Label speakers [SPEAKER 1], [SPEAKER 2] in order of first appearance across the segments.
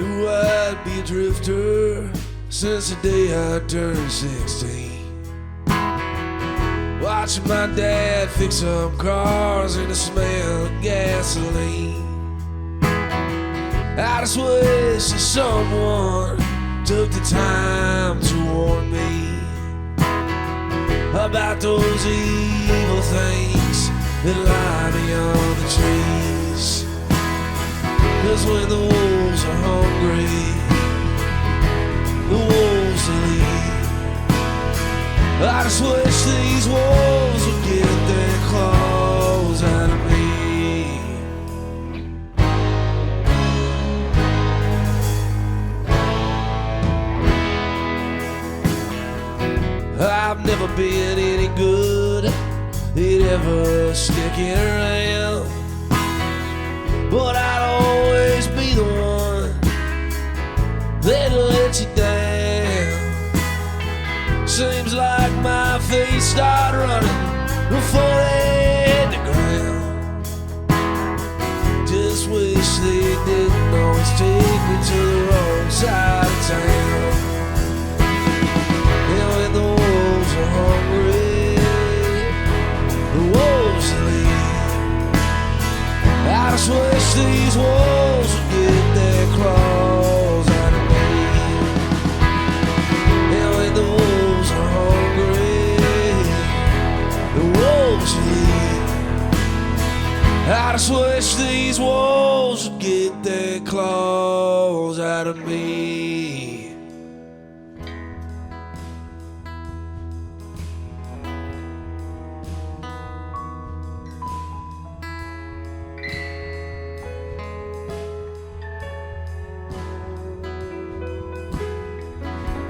[SPEAKER 1] Knew I'd be a drifter since the day I turned 16. Watching my dad fix up cars and the smell of gasoline. I just wish that someone took the time to warn me about those evil things that lie beyond the trees. 'Cause when the wolves are hungry, the wolves will eat. I just wish these wolves would get their claws out of me. I've never been any good at ever sticking around, but I'd always be the one that let you down. Seems like my feet start running before they hit the ground. Just wish they didn't always take me to the wrong side of town. And when the wolves are hungry, the wolves leave. I just wish these wolves would get their claws out of me. And when the wolves are hungry, the wolves leave. I just wish these wolves would get their claws out of me.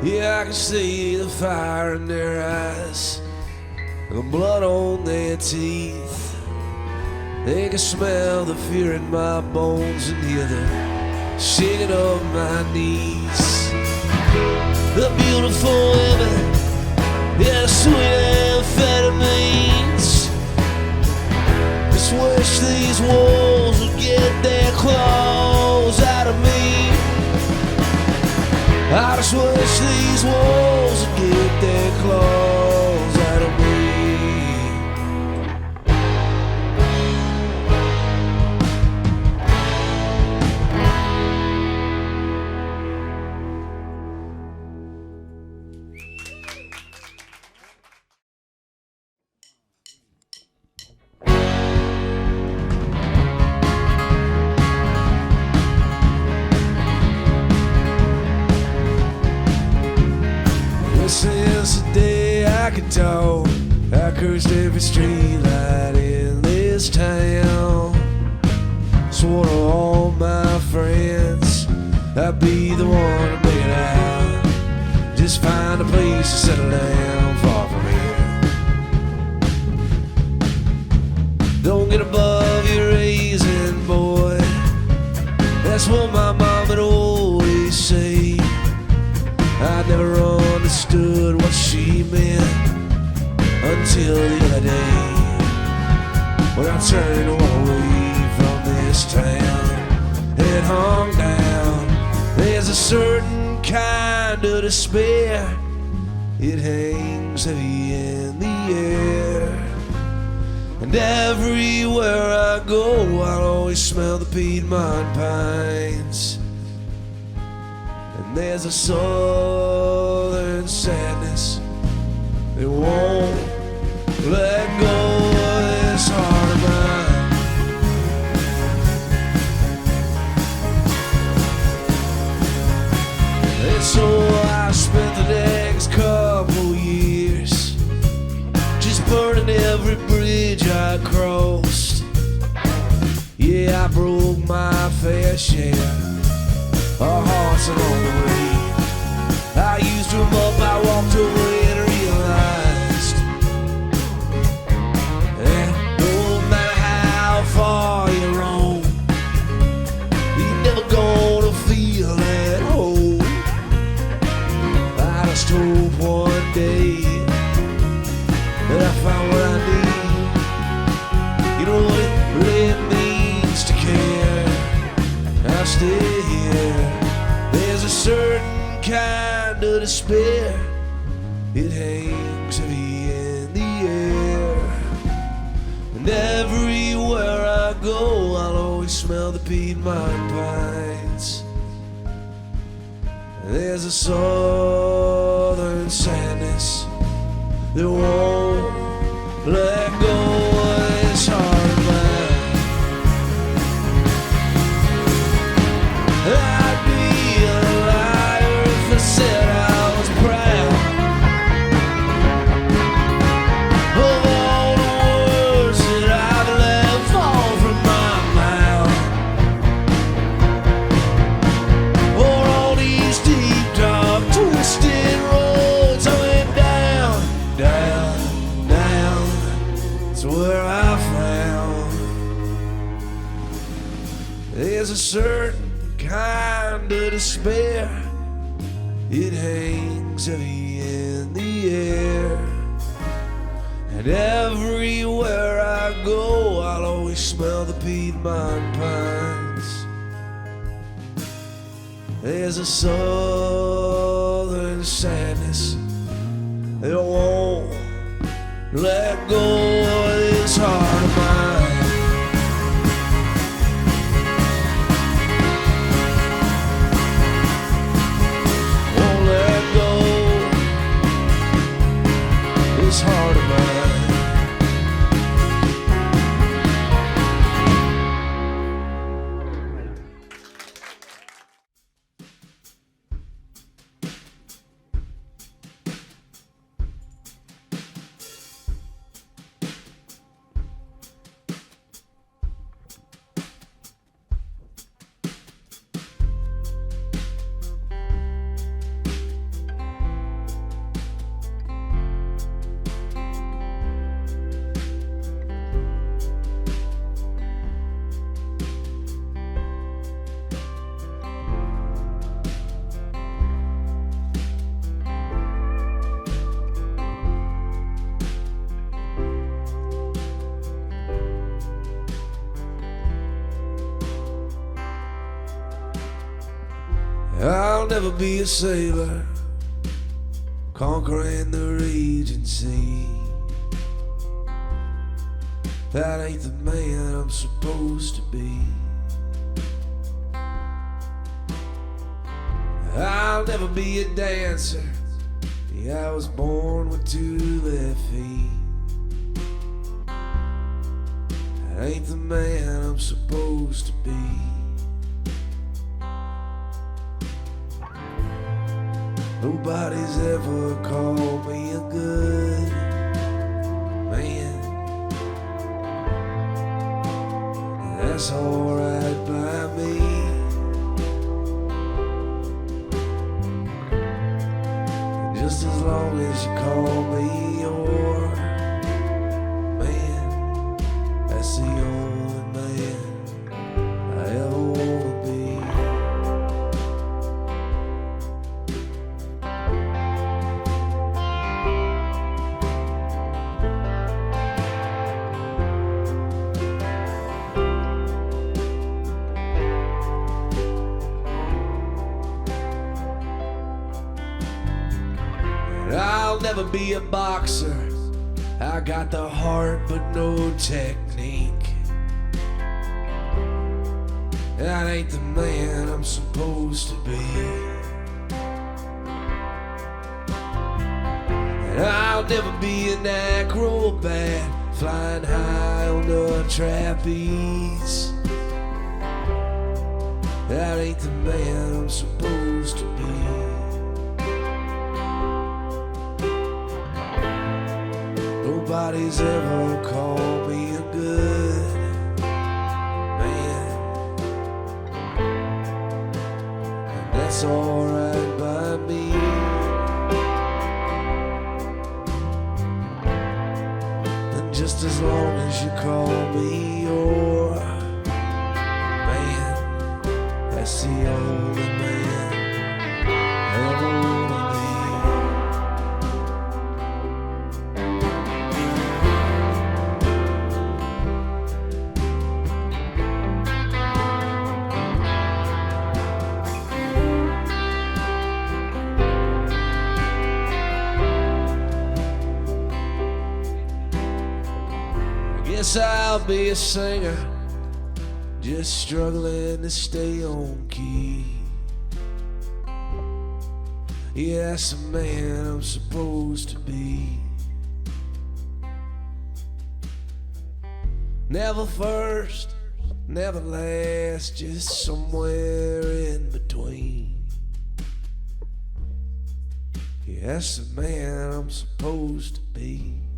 [SPEAKER 1] Yeah, I can see the fire in their eyes, the blood on their teeth. They can smell the fear in my bones and hear the shaking of my knees. The beautiful women, yeah, sweet amphetamines. Just wish these wolves would get their claws out of me. I just wish these wolves would get their claws out of me. Since the day I could talk, I cursed every street light in this town. Swore to all my friends I'd be the one to make it out. Just find a place to settle down far from here. Don't get above your raising, boy. That's what my mom would always say. I never understood what she meant until the other day, when I turned away from this town. It hung down. There's a certain kind of despair. It hangs heavy in the air. And everywhere I go, I'll always smell the Piedmont pines. And there's a southern sadness that won't let go of this heart of mine. And so I spent the next couple years just burning every bridge I crossed. Yeah, I broke my fair share of hearts along the way. I used them up, I walked away and realized that no matter how far you roam, you're never gonna feel at home. I just hope one day that I found what I need. You know what it really means to care. I'll stay here certain kind of despair. It hangs heavy in the air. And everywhere I go, I'll always smell the Piedmont pines. There's a southern sadness that won't let go of this heart of mine. I'd be a liar if I said I was proud of all the words that I've let fall from my mouth, or all these deep, dark, twisted roads I went down, down, down. It's where I found there's a certain kind of despair. It hangs heavy in the air. And everywhere I go, I'll always smell the Piedmont pines. There's a southern sadness that won't let go of this heart of mine. Won't let go this heart of mine. I'll never be a sailor conquering the raging sea. That ain't the man I'm supposed to be. I'll never be a dancer. Yeah, I was born with 2 left feet. That ain't the man I'm supposed to be. Nobody's ever called me a good man. That's alright by me. Just as long as you call me your man, that's the only man I ever wanna be. I'll never be a boxer. I got the heart but no technique. That ain't the man I'm supposed to be. And I'll never be an acrobat flying high on the trapeze. That ain't the man I'm supposed to be. Nobody's ever called me a good man, and that's alright by me. And just as long as you call me your man, that's the only man I ever wanna be. guess I'll be a singer, just struggling to stay on key. Yeah, that's the man I'm supposed to be. Never first, never last, just somewhere in between. Yeah, that's the man I'm supposed to be.